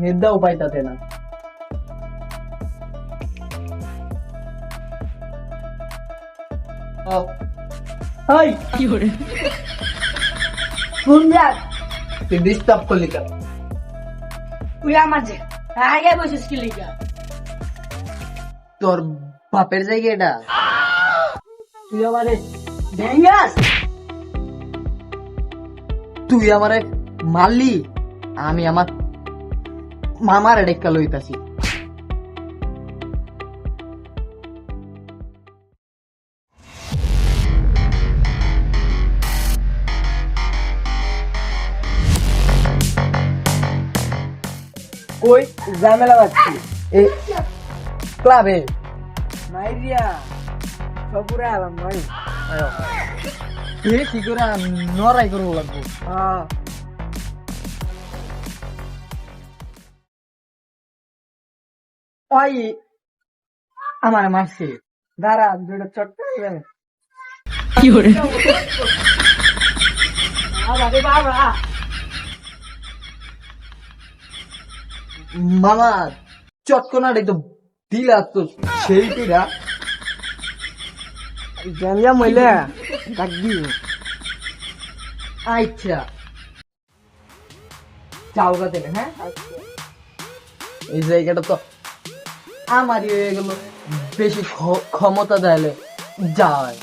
নিদ্রাও পাইতাতে না। হাই কোন রাত তুই ডিস্টার্ব করলি কেন? তুই আমার যে আগে বসেছিস কি লিগা? তোর বাপের জায়গা এটা? তুই আমারে ভেঙ্গাস? তুই আমারে মারলি, আমি আমার মামার ডেক্কা লইতাছি। কই ঝামেলা বাচ্ছি এই ক্লাবে? মাইরিয়া সপুরা আলাম ভাই। কি করে নড়াই করবো লাগবো? হ্যাঁ ওই আমার মারছে। দাঁড়া দুটো চট করে বাবা মামা চটকনাটাই তো দিলা তো সেই কিরা। জানিয়া মইলে ডাকবি। আচ্ছা যাও গা তাহলে। হ্যাঁ এই জায়গাটা তো আমারই হয়ে গেল, বেশি ক্ষমতা দেয় যায়।